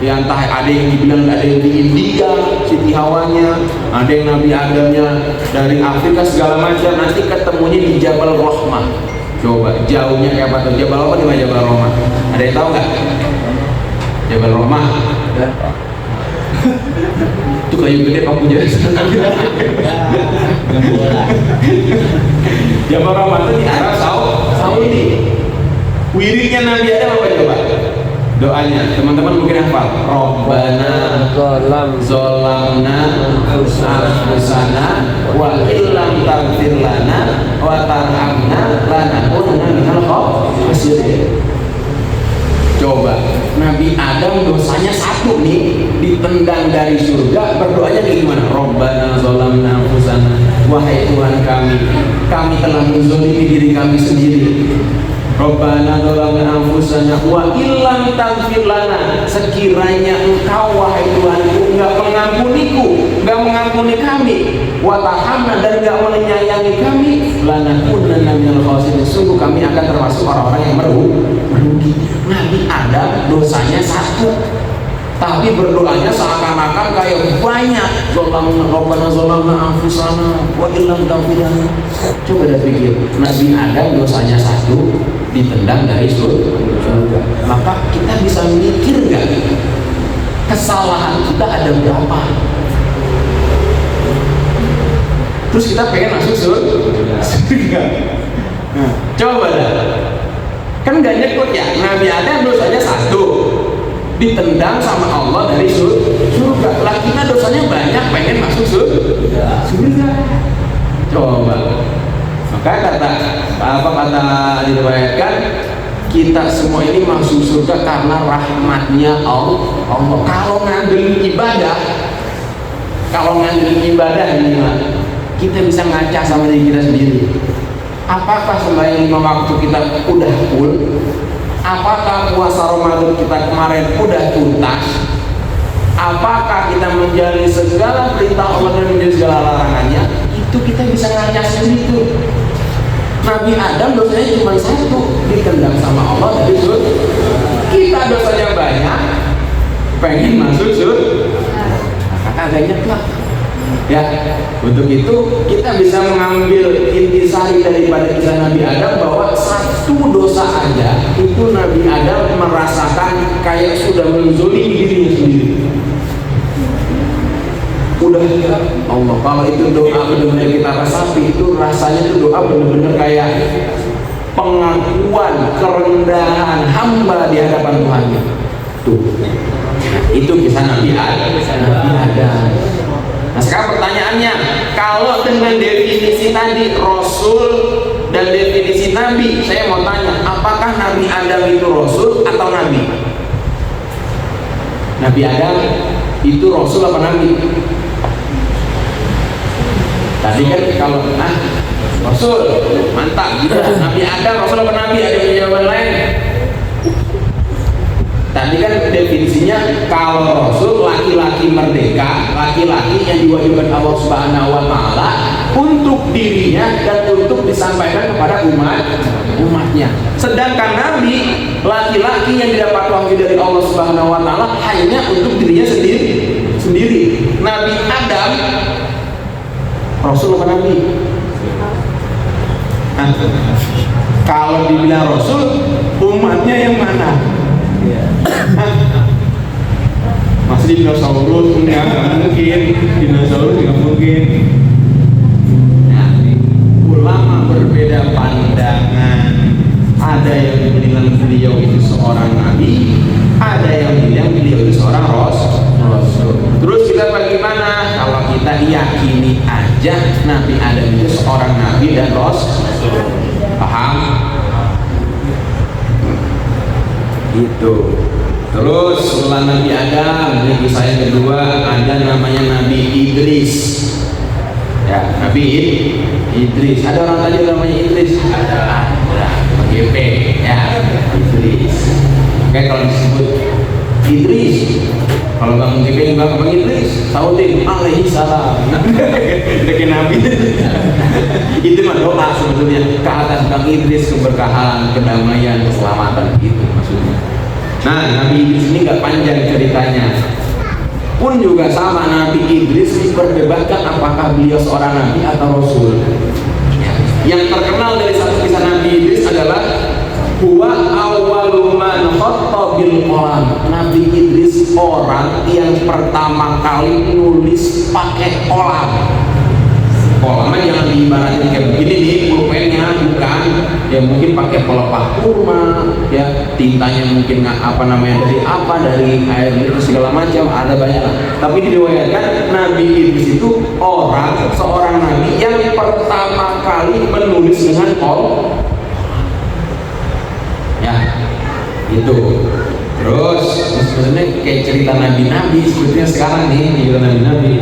Ya entah ada yang dibilang ada yang di India, Siti Hawanya, ada yang Nabi Adamnya dari Afrika segala macam. Nanti ketemunya di Jabal Rahmah. Coba jauhnya kayak apa tuh? Jabal apa di mana Jabal Rahmah? Ada yang tahu nggak? Jabal Rahmah. Itu kayu gede kamu punya. Jabal Rahmah itu di Arab Saudi. Wiridnya Nabi Adam apa coba? Doanya, teman-teman mungkin hafal. Rabbana zolamna anfusana wa illam taghfir lana wa tarhamna lanakunanna minal khasirin. Coba, Nabi Adam dosanya satu nih, ditendang dari surga, berdoanya kayak gimana? Rabbana zolamna anfusana, wahai Tuhan kami telah menzalimi diri kami sendiri. Rabbana dzalamna anfusana wa illam taghfir lana, sekiranya Engkau wahai Tuhanku enggak mengampuniku, enggak mengampuni kami, wa tarhamna, dan enggak menyayangi kami, lanakunanna minal khasirin, sungguh kami akan termasuk orang-orang yang merugi. Nabi Adam dosanya satu, tapi berdoanya seakan-akan kayak banyak. Rabbana dzalamna anfusana wa illam taghfir lana. Coba dah pikir, Nabi Adam dosanya satu, ditendang dari surga. Maka kita bisa mikir nggak kesalahan kita ada berapa? Terus kita pengen masuk surga. Nah, coba dah. Kan gak nyekut ya, Nabi Adam dosanya satu, ditendang sama Allah dari surga. Lah kita dosanya banyak, pengen masuk surga. Coba. Maka kata diriwayatkan, kita semua ini masuk surga karena rahmatnya Allah. Kalau ngandelin ibadah ini, kita bisa ngaca sama diri kita sendiri. Apakah sembahyang 5 waktu kita udah full? Apakah puasa Ramadan kita kemarin udah tuntas? Apakah kita menjalani segala perintah Allah dan menjauhi segala larangannya? Itu kita bisa ngaca sendiri tuh. Nabi Adam dosanya cuma satu, ditendang sama Allah dari surga. Kita dosanya banyak, pengen masuk surga. Maka agak nyeklak. Ya, untuk itu kita bisa mengambil intisari daripada kisah Nabi Adam bahwa satu dosa aja itu Nabi Adam merasakan kayak sudah menzalimi dirinya sendiri. Udah Allah, kalau itu doa benar-benar kita rasapi, itu rasanya itu doa benar-benar kayak pengakuan kerendahan hamba di hadapan Tuhannya. Tuh, itu kisah Nabi Adam. Nah sekarang pertanyaannya, kalau dengan definisi tadi Rasul dan definisi Nabi, saya mau tanya, apakah Nabi Adam itu Rasul atau Nabi? Nabi Adam itu Rasul apa Nabi? Tadi kan kalau Rasul, mantap gitu. Nabi Adam Rasul apa Nabi? Ada jawaban lain? Tadi kan definisinya kalau Rasul laki-laki merdeka, laki-laki yang diwajibkan Allah Subhanahu wa Ta'ala untuk dirinya dan untuk disampaikan kepada umatnya. Sedangkan Nabi laki-laki yang didapat wahyu dari Allah Subhanahu wa Ta'ala hanya untuk dirinya sendiri. Nabi Adam Rasul apa Nabi? Kalau dibilang Rasul, umatnya yang mana? Masih dinosaurus enggak mungkin, dinosaurus nggak mungkin. Nah, ulama berbeda pandangan. Ada yang bilang beliau itu seorang nabi, ada yang bilang beliau itu seorang rasul. Terus kita bagaimana? Kalau kita yakini aja Nabi Adam itu seorang nabi dan rasul, paham? Itu. Terus setelah Nabi Adam, ini kisah yang kedua, ada namanya Nabi Idris. Ya, Nabi Idris. Ada orang tadi namanya Idris? Ada. GP, ya, Idris. Oke, kalau disebut Idris, kalau kamu GP Bang Idris, sautin alaihi salam. Dekat Nabi. Itu mah doa sebetulnya ke atas Bang Idris, keberkahan, kedamaian, keselamatan, itu maksudnya. Nah, Nabi Idris ini gak panjang ceritanya. Pun juga sama, Nabi Idris diperdebatkan apakah beliau seorang nabi atau rasul. Yang terkenal dari satu kisah Nabi Idris adalah huwa awwalu man khatta bil qalam. Nabi Idris orang yang pertama kali nulis pakai kolam. Kolamnya jangan diibaratin kayak begini nih, pulpennya bukan, ya mungkin pakai pelepah kurma, ya tintanya mungkin dari air itu segala macam, ada banyak. Tapi diriwayatkan Nabi Idris itu seorang nabi yang pertama kali menulis dengan kolam. Ya, itu. Terus maksudnya kayak cerita nabi-nabi sebetulnya sekarang nih, cerita nabi-nabi.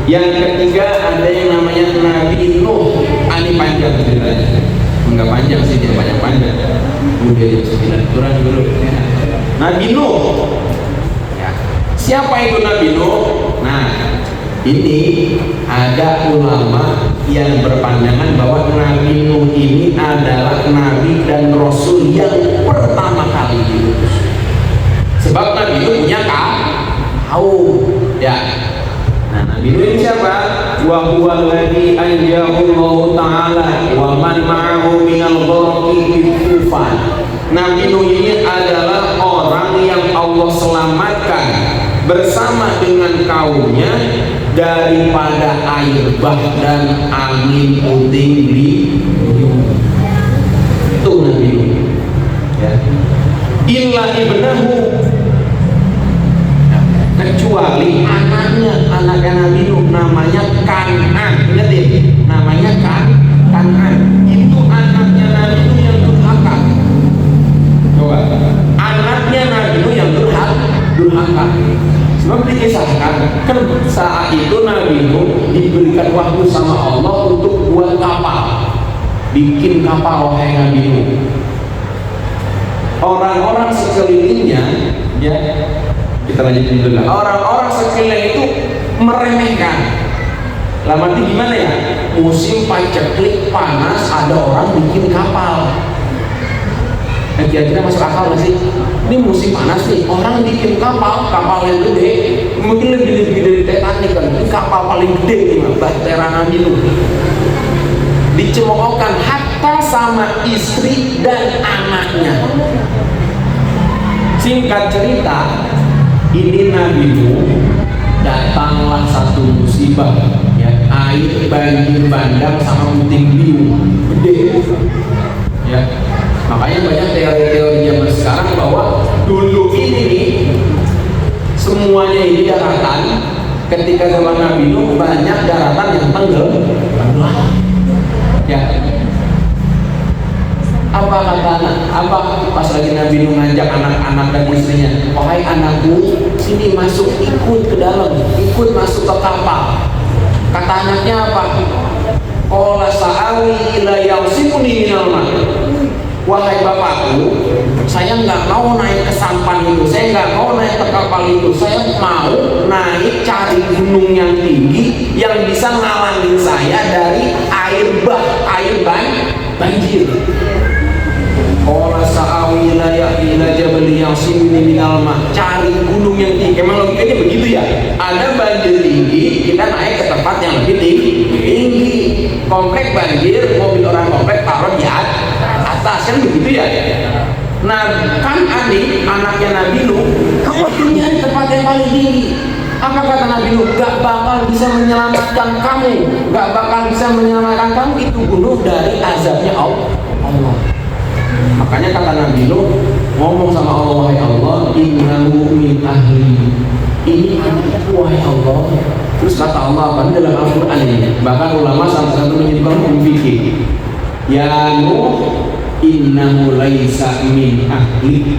Yang ketiga ada yang namanya Nabi Nuh. Ini panjang ceritanya. Enggak panjang sih, dia panjang-panjang. Udah jam 9 kurang dulu. Ya. Nabi Nuh. Ya. Siapa itu Nabi Nuh? Nah, ini ada ulama yang berpandangan bahwa Nabi Nuh ini adalah nabi dan rasul yang pertama kali diutus. Sebab Nabi itu punya kaum, ya. Nah, Nabi itu ini siapa? Wa huwa alladhi anjahu Allah Ta'ala wa man ma'ahu minal gharqi tufan. Nabi Nuh ini adalah orang yang Allah selamatkan bersama dengan kaumnya daripada air bah dan angin puting beliung. Itu Nabi Nuh, ya. Illa ibnahu, kecuali anaknya Nabi Nuh namanya Kan'an. Ingat ya, namanya Kan'an. Itu anaknya Nabi Nuh yang durhaka. Coba, anaknya Nabi Nuh yang durhaka. Sebab dikisahkan kan saat itu Nabi Nuh diberikan waktu sama Allah untuk buat kapal, bikin kapal, wahai Nabi Nuh. Orang-orang sekelilingnya, ya, kita lanjutin dulu. Orang-orang sekeliling itu meremehkan. Lama nanti gimana ya? Musim paceklik panas, ada orang bikin kapal. Kira-kira masuk akal nggak sih? Ini musim panas nih, orang bikin kapal yang gede, mungkin lebih dari Titanic kan? Ini kapal paling gede nih, Bahtera Nabi Nuh. Dicemoohkan hatta sama istri dan anaknya. Singkat cerita, ini Nabi Nuh datanglah satu musibah, ya, air banjir bandang sama puting beliung gede, ya. Makanya banyak teori-teori zaman sekarang bahwa dulu ini nih semuanya ini daratan. Ketika zaman Nabi Nuh banyak daratan yang tenggelam, ya. Apa kata anak? Apa pas lagi Nabi Nuh ngajak anak-anak dan istrinya, wahai anakku, sini masuk, ikut ke dalam, ikut masuk ke kapal. Kata anaknya apa? Qala sa'awi ila yausimuni minal ma'. Wahai bapakku, saya nggak mau naik ke sampan itu, saya nggak mau naik ke kapal itu, saya mau naik cari gunung yang tinggi yang bisa ngalangin saya dari air banjir. Qala sa'awi ila jabal yasimuni minal ma'. Cari gunung yang tinggi. Emang logikanya begitu ya? Ada banjir tinggi, kita naik ke tempat yang lebih tinggi. Komplek banjir, mobil orang komplek taruh di atas, kan begitu ya? Nah, kan anaknya Nabi Nuh, kamu nyari tempat yang paling tinggi. Apa kata Nabi Nuh? Gak bakal bisa menyelamatkan kamu, gak bakal bisa menyelamatkan kamu, itu gunung dari azabnya Allah. Makanya kata Nabi Nuh ngomong sama Allah, wahai Allah, innahu min ahli, ini anakku wahai Allah. Terus kata Allah apa dalam Al-Quran ini? Bahkan ulama satu-satu menyebutkan fikih, ya Nuh, innahu laisa min ahli,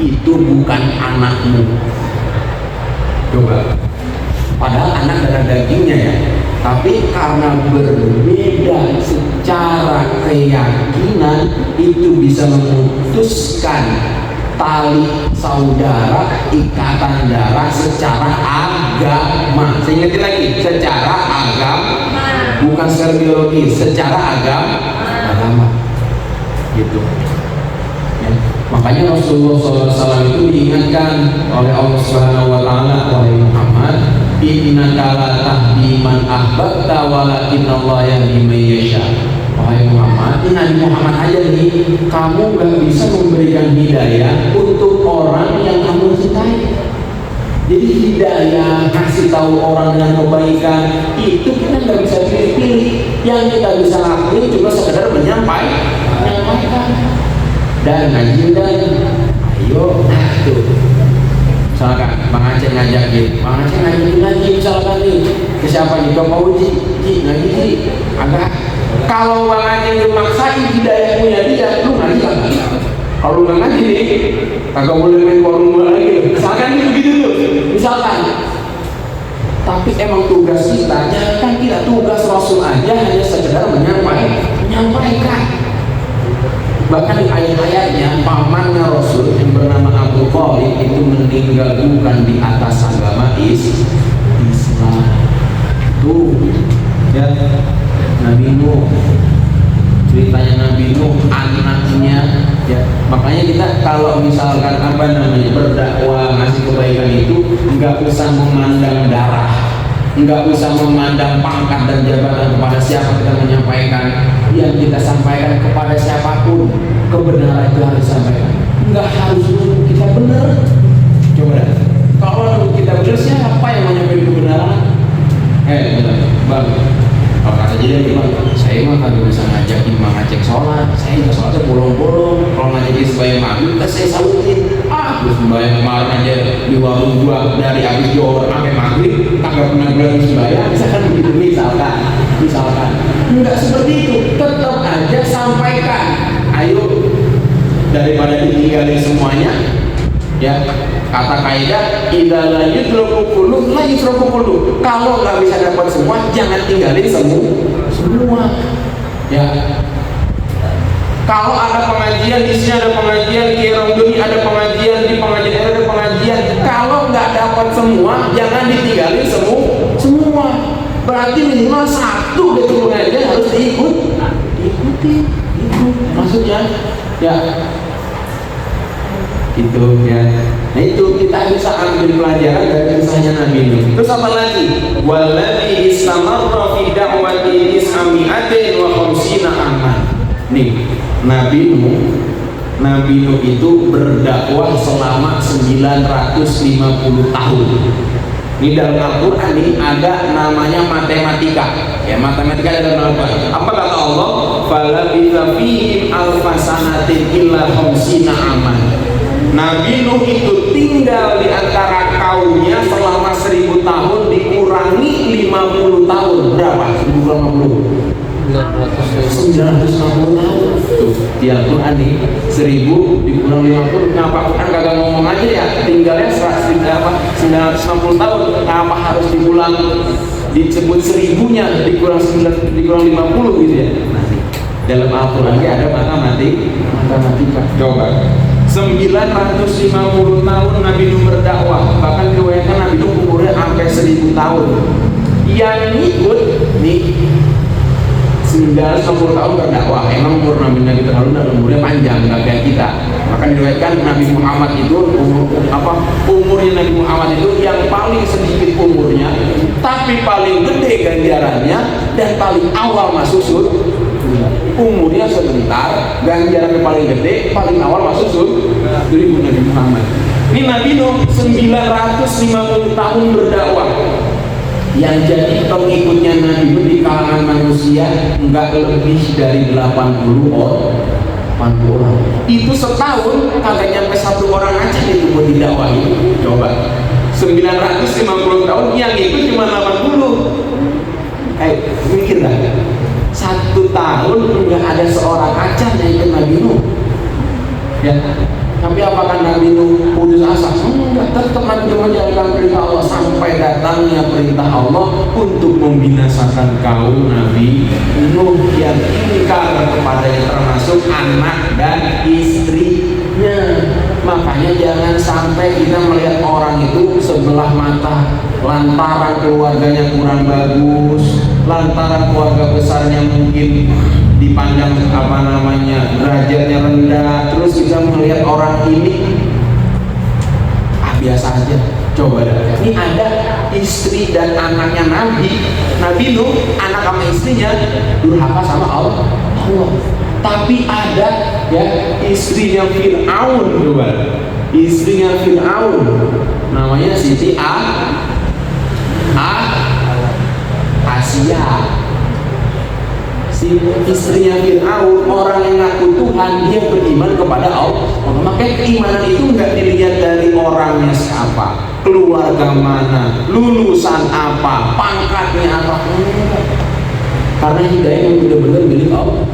itu bukan anakmu. Coba, padahal anak darah dagingnya ya, tapi karena berbeda secara keyakinan itu bisa memutuskan tali saudara, ikatan darah secara agama. Saya ingetin lagi, secara agama, bukan secara biologi, secara agama, gitu. Ya. Makanya Rasulullah SAW itu diingatkan oleh Allah Subhanahu Wa Taala, wahai Muhammad, innaka la tahdi man ahbabta walakinnallaha yahdi man yasha. Wahai Muhammad, ini Nabi Muhammad aja nih, kamu gak bisa memberikan hidayah untuk orang yang kamu cintai. Jadi hidayah, kasih tahu orang dengan kebaikan itu kita nggak bisa pilih-pilih. Yang kita bisa lakuin cuma sekedar menyampaikan. Dan ngaji dan ayo, nah tuh. Misalkan Bang Aceh ngajakin, Bang Aceh ngaji misalkan nih, ke siapa nih? Ke Pak Uji, ngaji Ji, agak. Kalau Bang Aceh memaksain hidayah punya dia, lu ngaji kan? Kalau nggak ngaji nih, kagak boleh main warung lagi. Misalkan gitu tuh, misalkan. Tapi emang tugas kita, jangan kita tugas Rasul aja hanya sekedar menyampaikan. Bahkan di ayat-ayatnya pamannya Rasul yang bernama Abu Thalib itu meninggal bukan di atas agama Islam. Tuh, ya Nabi Nuh. Ceritanya Nabi Nuh, anaknya, ya makanya kita kalau misalkan berdakwah ngasih kebaikan itu nggak usah memandang darah, nggak usah memandang pangkat dan jabatan kepada siapa kita menyampaikan. Yang kita sampaikan kepada siapapun kebenaran itu harus disampaikan. Nggak harus dulu kita benar. Coba deh, kalau kita benar siapa yang menyampaikan kebenaran? Bang, kalau kata jadi Bang, saya mah kagak bisa ngajakin Bang Aceh sholat. Saya nggak sholatnya bolong-bolong. Kalau ngajakin sembahyang maghrib, saya salutin. Terus sembahyang kemarin aja di warung gua dari habis johor sampai maghrib, kagak pernah berani sembahyang. Misalkan begitu, misalkan. Enggak seperti itu. Tetap aja sampaikan. Ayo, daripada ditinggalin semuanya, ya. Kata kaidah, idza la yudroku kullu la yudroku kullu. Kalau nggak bisa dapat semua, jangan tinggalin semua. Ya. Kalau ada pengajian, di sini ada pengajian, di Romdoni ada pengajian, di pengajian ada pengajian. Kalau nggak dapat semua, jangan ditinggalin semua. Berarti minimal satu dari pengajian harus diikuti. Maksudnya, ya. Itu ya. Nah itu kita bisa ambil pelajaran dari kisahnya Nabi Nuh. Terus apa lagi? Walladzi istamarra fi da'wati is'ami'atin wa khamsina aman. Nih, Nabi Nuh itu berdakwah selama 950 tahun. Ini dalam Al-Quran nih ada namanya matematika. Ya, matematika ada dalam Al-Quran. Apa kata Allah? Falabitha fihim alfasanatin illa khamsina aman. Nabi Nuh itu tinggal di antara kaumnya selama 1000 tahun dikurangi 50 tahun. Berapa? 1050. 960 tahun. Tuh, di Al-Quran nih 1000 dikurang 50. Kenapa Quran kagak ngomong aja ya? Tinggalnya 960 tahun. Kenapa harus diulang? Disebut 1000-nya dikurang 50 gitu ya. Nah, dalam Al-Quran ada matematika. Coba. 950 tahun Nabi Nuh berdakwah, bahkan diriwayatkan Nabi Nuh umurnya sampai 1000 tahun. Yang ikut nih 950 tahun berdakwah. Emang umur Nabi terlalu dan umurnya panjang, nggak kayak kita. Maka diriwayatkan Nabi Muhammad itu umurnya Nabi Muhammad itu yang paling sedikit umurnya, tapi paling gede ganjarannya dan paling awal masuk surga. Umurnya sebentar, ganjarannya paling gede, paling awal masuk surga. Dari Nabi Muhammad. Ini Nabi Nuh 950 tahun berdakwah. Yang jadi pengikutnya Nabi Nuh di kalangan manusia enggak lebih dari 80 orang. Itu setahun kagak nyampe 1 orang aja itu buat didakwahi. Coba 950 tahun yang itu cuma 80. Mikir dah. 1 tahun enggak ada seorang aja yang ikut Nabi Nuh. Ya. Tapi apakah Nabi Nuh putus asa? Enggak, tetap Nabi Nuh menjalankan perintah Allah sampai datangnya perintah Allah untuk membinasakan kaum Nabi Nuh yang ingkar kepadanya, termasuk anak dan istrinya. Makanya jangan sampai kita melihat orang itu sebelah mata lantaran keluarganya kurang bagus, lantaran keluarga besarnya mungkin dipandang apa namanya derajatnya rendah, terus kita melihat orang ini biasa aja. Coba dah, ini ada istri dan anaknya Nabi Nuh, anak sama istrinya durhaka sama Allah. Tapi ada ya istrinya Fir'aun, coba. Istrinya Fir'aun namanya Siti Asia. Si istrinya Fir'aun, orang yang ngaku Tuhan, dia beriman kepada Allah. Makanya keimanan itu nggak dilihat dari orangnya siapa, keluarga mana, lulusan apa, pangkatnya apa. Karena hidayah yang benar-benar milik Allah.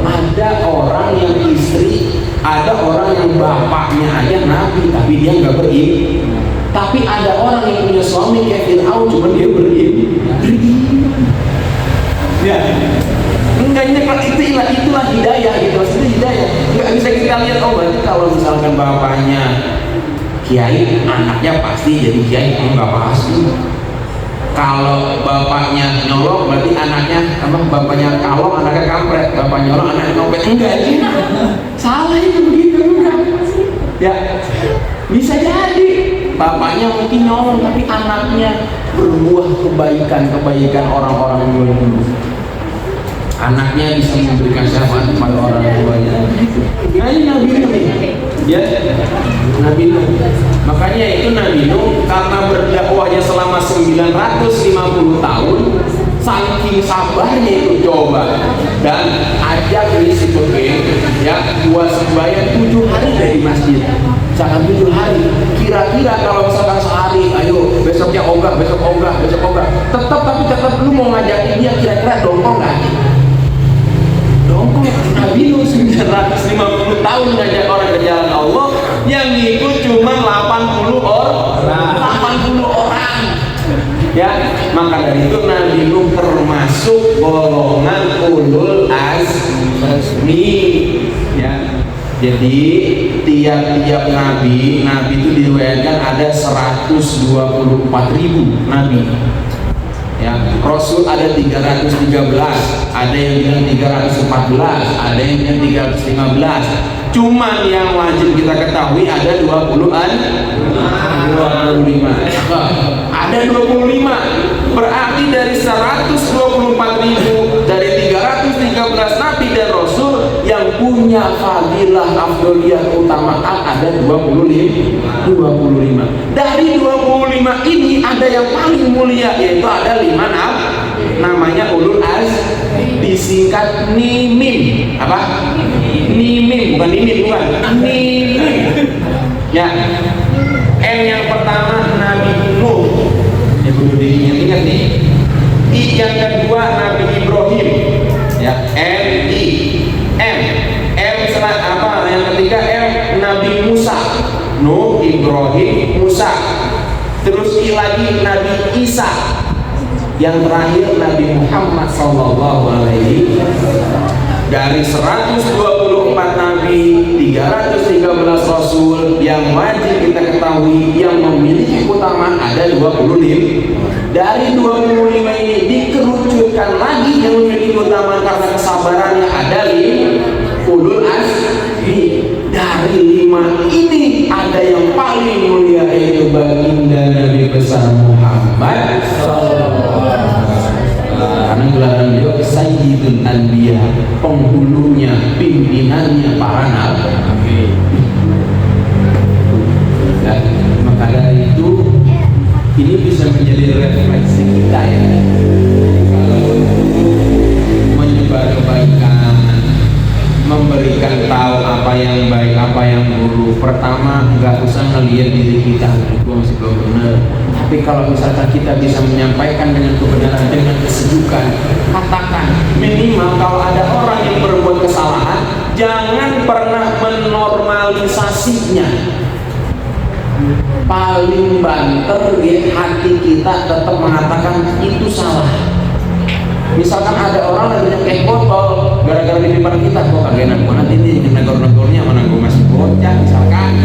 Ada orang yang istri, ada orang yang bapaknya aja Nabi, tapi dia nggak beriman. Tapi ada orang yang punya suami kayak Fir'aun, cuma dia beriman. Ya, enggak, ini kan itulah hidayah gitu, maksudnya hidayah. Nggak bisa kita lihat, oh berarti kalau misalkan bapaknya kiai, anaknya pasti jadi kiai. Enggak pasti. Kalau bapaknya nyolong, berarti anaknya bapaknya kalong, anaknya kampret. Bapak nyolong, anaknya nyopet. Enggak, salah itu begitu enggak. Ya, bisa jadi bapaknya mungkin nyolong, tapi anaknya berbuah kebaikan orang-orang dulu. Anaknya bisa memberikan syafaat kepada orang tuanya. Nah ini Nabi Nuh, ya Nabi Nuh. Makanya itu Nabi Nuh karena berdakwahnya selama 950 tahun, saking sabarnya itu coba. Dan ajak ini si ya dua sembahyang 7 hari dari masjid. Jangan 7 hari. Kira-kira kalau misalkan sehari, ayo besoknya ogah, besok ogah. Tetap lu mau ngajakin dia kira-kira dongkong nggak? Nabi Nuh 950 tahun ngajak orang ke jalan Allah, yang ikut cuma 80 orang. Ya, maka dari itu Nabi Nuh termasuk golongan ulul azmi. Ya, jadi tiap-tiap nabi itu diriwayatkan ada 124.000 nabi. Ya, Rasul ada 313, ada yang bilang 314, ada yang bilang 315. Cuman yang wajib kita ketahui ada 20-an, 25. Ada 25. Berarti dari 124.000 dari 313 nabi dan rasul yang punya fadilah afdoliyah keutamaan ada 25. Dari 25 ini ada yang paling mulia, yaitu ada 5 namanya ulul azmi, disingkat nimim. Apa? Nimim, bukan nimim, bukan nimim. Ya, M yang pertama Nabi Nuh, ya perlu diingat nih. I yang kedua Nabi Ibrahim, ya M setelah apa? Yang ketiga M Nabi Musa, Nuh, Ibrahim, Musa. Terus I lagi Nabi Isa. Yang terakhir Nabi Muhammad sallallahu alaihi. Dari 124 nabi, 313 rasul yang wajib kita ketahui yang memiliki keutamaan ada 25. Dari 25 ini dikerucutkan lagi yang memiliki keutamaan karena kesabarannya ada 5 ulul azmi. Dari 5 ini ada yang paling mulia, yaitu baginda Nabi besar Muhammad sallallahu alaihi wasallam. Karena gelaran beliau Sayyidul Anbiya, penghulunya, pimpinannya para nabi. Ya, maka dari itu ini bisa menjadi refleksi kita ya. Kalau menyebar kebaikan, memberikan tahu apa yang baik, apa yang buruk, pertama nggak usah ngelihat diri kita, itu masih belum benar. Tapi kalau misalkan kita bisa menyampaikan dengan kebenaran, dengan kesejukan, katakan. Minimal kalau ada orang yang berbuat kesalahan, jangan pernah menormalisasinya. Paling banter di hati kita tetap mengatakan itu salah. Misalkan ada orang lagi nyekek botol, gara-gara di depan kita, kok kagak enak banget ini, negor-negornya mana gue masih bocah, misalkan.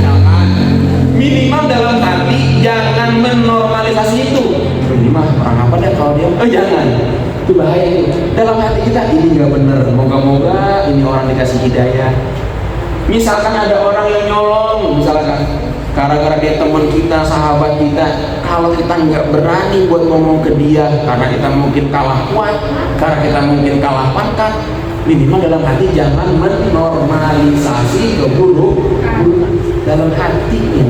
Minimal dalam hati jangan menormalisasi itu. Ini mah orang apa deh kalau dia? Jangan. Itu bahaya itu. Dalam hati kita ini nggak bener. Moga-moga ini orang dikasih hidayah. Misalkan ada orang yang nyolong, misalkan gara-gara dia teman kita, sahabat kita, kalau kita nggak berani buat ngomong ke dia, karena kita mungkin kalah kuat, karena kita mungkin kalah pangkat, minimal dalam hati jangan menormalisasi keburukan dalam hati,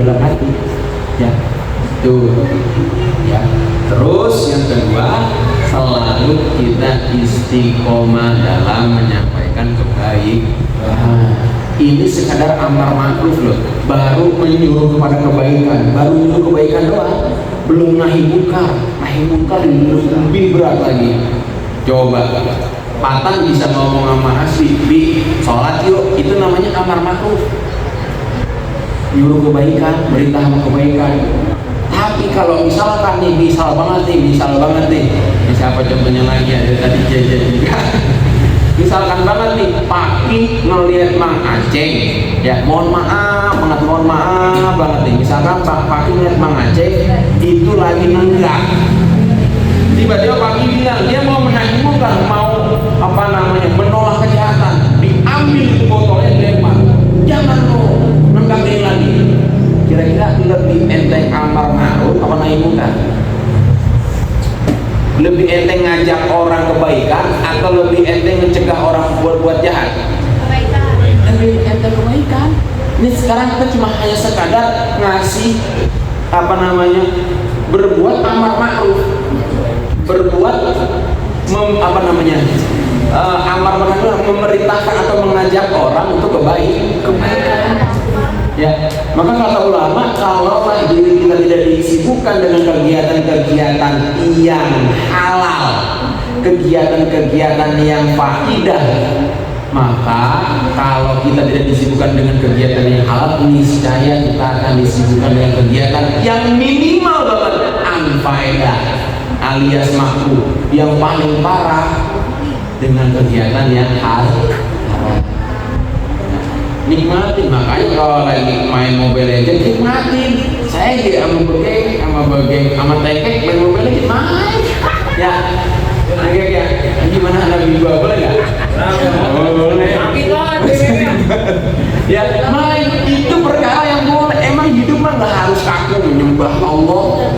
ya tuh, ya. Terus yang kedua, selalu kita istiqomah dalam menyampaikan kebaikan. Ini sekadar amar ma'ruf loh, baru menyuruh kepada kebaikan, baru menyuruh kebaikan doang, belum nahi munkar lebih berat lagi. Coba Patan bisa ngomong sama Hasbi, "Bi, sholat yuk," itu namanya amar ma'ruf, nyuruh kebaikan, berita sama kebaikan. Tapi kalau misalkan nih, misal banget nih, siapa contohnya lagi, ada tadi jajan juga. Misalkan banget nih, Paki ngelihat Mang Aceh, ya mohon maaf banget nih. Misalkan Paki ngelihat Mang Aceh itu lagi nenggak, tiba-tiba Paki bilang dia mau menaiki munkar, mau menolak kejahatan, diambil itu botolnya dilempar, jangan lo nenggak lagi. Kira-kira lebih enteng amar ma'ruf apa nahi munkar? Lebih enteng ngajak orang kebaikan atau lebih enteng mencegah orang buat jahat? Kebaikan. Lebih enteng kebaikan. Ini sekarang kita cuma hanya sekadar ngasih berbuat amar ma'ruf, berbuat amar ma'ruf, memerintahkan atau mengajak orang untuk kebaikan. Ya, maka kata ulama, kalau diri kita tidak disibukkan dengan kegiatan-kegiatan yang halal, kegiatan-kegiatan yang faidah, maka kalau kita tidak disibukkan dengan kegiatan yang halal, niscaya kita akan disibukkan dengan kegiatan yang minimal banget anfaedah alias makruh, yang paling parah dengan kegiatan yang haram. Nikmatin, makanya kalau lagi main Mobile Legends nikmatin. Saya sama tekek main Mobile Legends main. Ya, gimana anak gua boleh nggak? Boleh. Ya, main itu perkara yang boleh. Emang hidup mah nggak harus kaku menyembah Allah,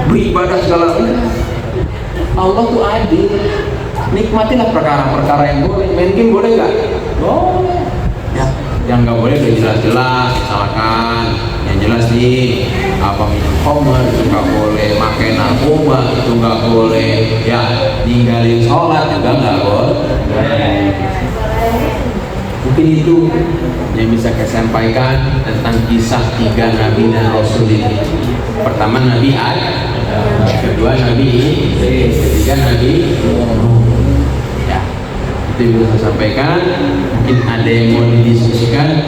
beribadah segala macam. Allah tuh adil. Nikmatilah perkara-perkara yang boleh. Main game boleh nggak? Boleh. Ya, yang nggak boleh udah jelas-jelas, misalkan yang jelas nih minum khamr itu nggak boleh, makan narkoba itu nggak boleh, ya ninggalin sholat juga nggak boleh. Mungkin itu yang bisa saya sampaikan tentang kisah 3 Nabi dan Rasul ini. Pertama Nabi Ad, kedua Nabi Idris, ketiga Nabi Nuh. Itu yang bisa saya sampaikan. Mungkin ada yang mau didiskusikan.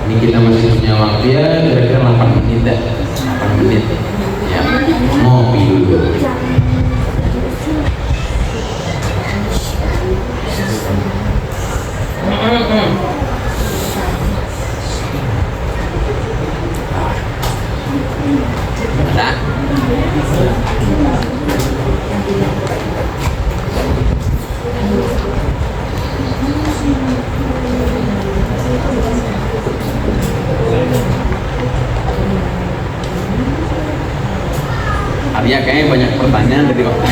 Ini kita masih punya waktu ya, kira-kira 8 menit dah. 8 menit ya, ngopi dulu. Ada? Arya kayaknya banyak pertanyaan dari waktu.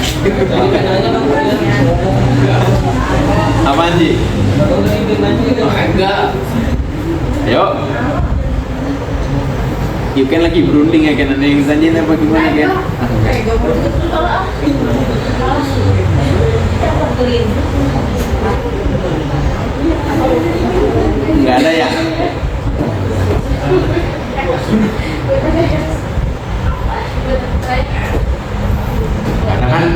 Apaan sih? Oh, enggak. Ayo. You kan lagi berunding ya, kan ada yang tanyain apa gimana kan? Enggak ada ya? Ada kan?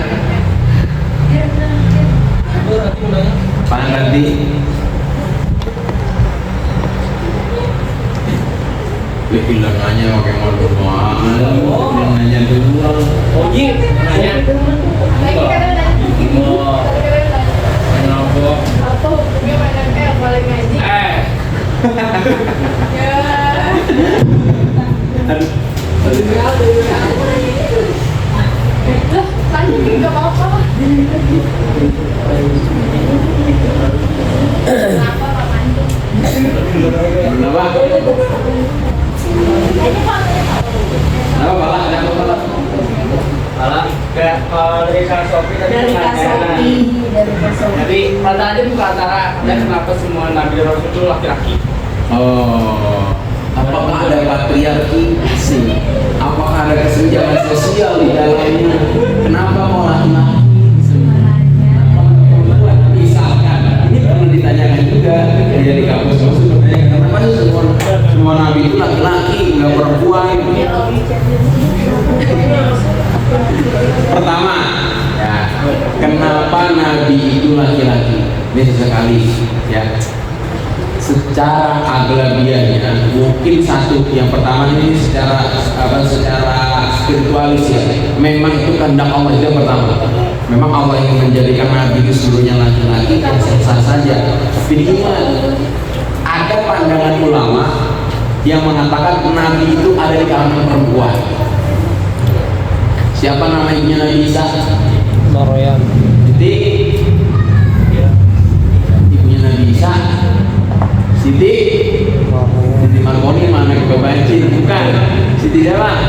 Apaan nanti? Bilang nanya pakai malu banget, nanya dulu. Oh iya, nanya. Kenapa? Atau gimana kayak paling ngaji? Aduh. Nggak apa-apa. Kenapa? Kenapa Pak? Ada apa Pak? Malah kalau dari Kak Sofi tadi Dari Kak Sofi. Jadi pertanyaannya bukan antara dan kenapa semua Nabi dan Rasul itu laki-laki. Oh, apakah ada patriarki sih? Apakah ada kesenjangan sosial di dalamnya? Kenapa mau laki-laki? Misalkan, ini pernah ditanyakan juga ya di kampus-kampus bertanya kenapa sih semua nabi itu laki-laki, nggak perempuan? Pertama, ya, kenapa nabi itu laki-laki? Ini sesekali, ya. Secara aglabiannya mungkin satu yang pertama ini secara spiritualis ya, memang itu kehendak Allah itu yang pertama. Memang Allah ingin menjadikan nabi itu seluruhnya laki-laki, ya sah saja. Tapi ingat, ada pandangan ulama yang mengatakan nabi itu ada di kalangan perempuan. Siapa nama ibunya Nabi Isa? Maryam. Jadi ibunya Nabi Isa Siti Marconi mana kita baca? Bukan Siti siapa?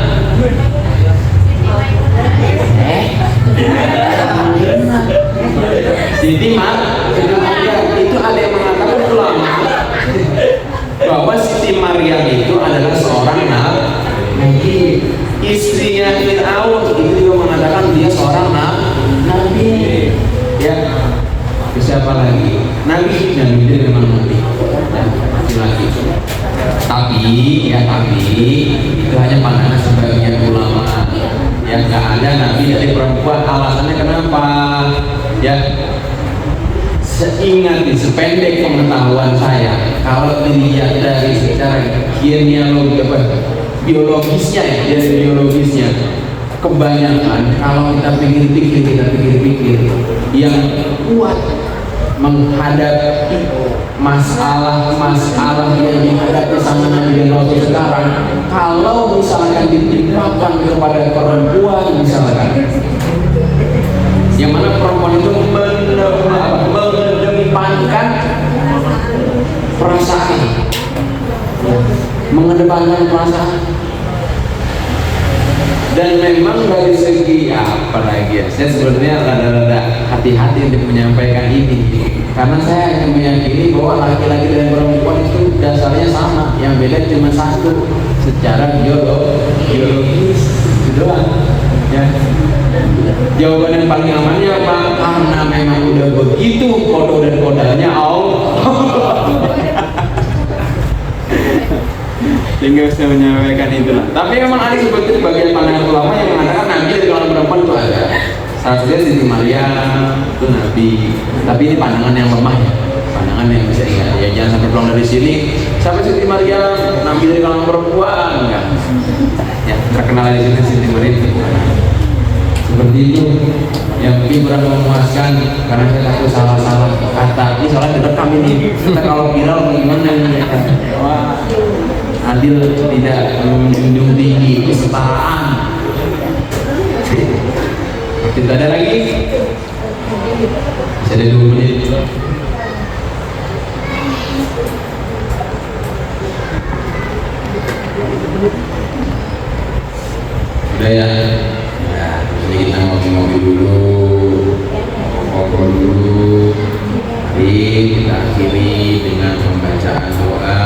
Siti Maryam. Itu ada yang mengatakan ulama bahwa Siti Maryam itu adalah seorang nabi. Istrinya Fir'aun itu juga mengatakan dia seorang nabi. Ya. Siapa lagi? Nabi dia memang nabi. Laki-laki. Tapi itu hanya pandangan sebagian ulama. Yang nggak ada nabi dari perempuan. Alasannya kenapa? Ya, sependek pengetahuan saya, kalau dilihat dari secara biologisnya ya, dari biologisnya, kebanyakan kalau kita pikir-pikir yang kuat menghadapi masalah yang dihadapi sama Nabi dan Rasul sekarang, kalau misalkan ditimpakan kepada perempuan misalkan, yang mana perempuan itu mengedepankan perasaan, dan memang dari segi apa lagi ya, saya sebenarnya rada-rada hati-hati untuk menyampaikan ini karena saya hanya meyakini bahwa laki-laki dan perempuan itu dasarnya sama, yang beda cuma satu, secara biologis itu doang ya. Jawaban yang paling amannya apa? Karena memang udah begitu kode dan kodanya Allah. Sehingga saya menyampaikan itulah. Tapi memang ada seperti bagian pandangan ulama yang mengatakan nabi dari kalangan perempuan itu ada. Salah satunya Siti Maryam itu nabi. Tapi ini pandangan yang lemah ya. Pandangan yang bisa ingat. Ya jangan sampai pulang dari sini. Siapa Siti Maryam? Nabi dari kalangan perempuan? Enggak. Ya terkenal di sini Siti Maryam. Seperti itu. Yang mungkin kurang memuaskan karena saya takut salah-salah kata. Ini soalnya direkam ini. Kita kalau viral bagaimana ini? Wah. Adil tidak menjunjung tinggi kesetaraan. Tidak ada lagi. Masih ada 2 menit. Udah ya. Nah, ini kita ngopi-ngopi dulu, ngobrol dulu. Mari kita akhiri dengan pembacaan doa.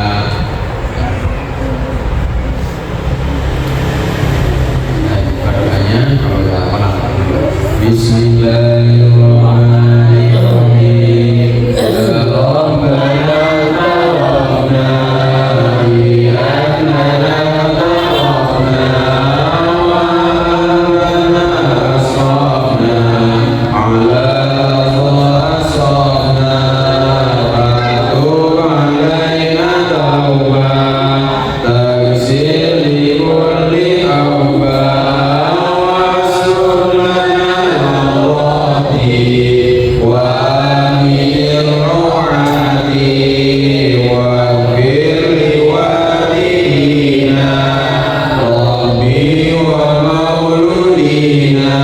Kalau tidak apa Bismillahirrahmanirrahim. Rabbana taqabbal wa mauludina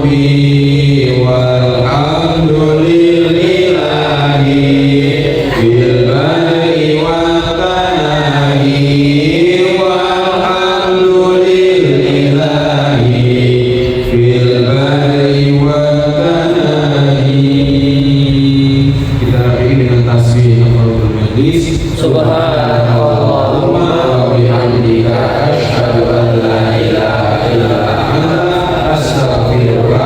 Rabbi walhamdulillahi fil bari wa tanahi walhamdulillahi fil bari wa tanahi. Kita akhiri dengan tasbih Allahul majlis. Subhanallahumma wa bihamdika asyhadu an la ilaha illa anta astaghfiruka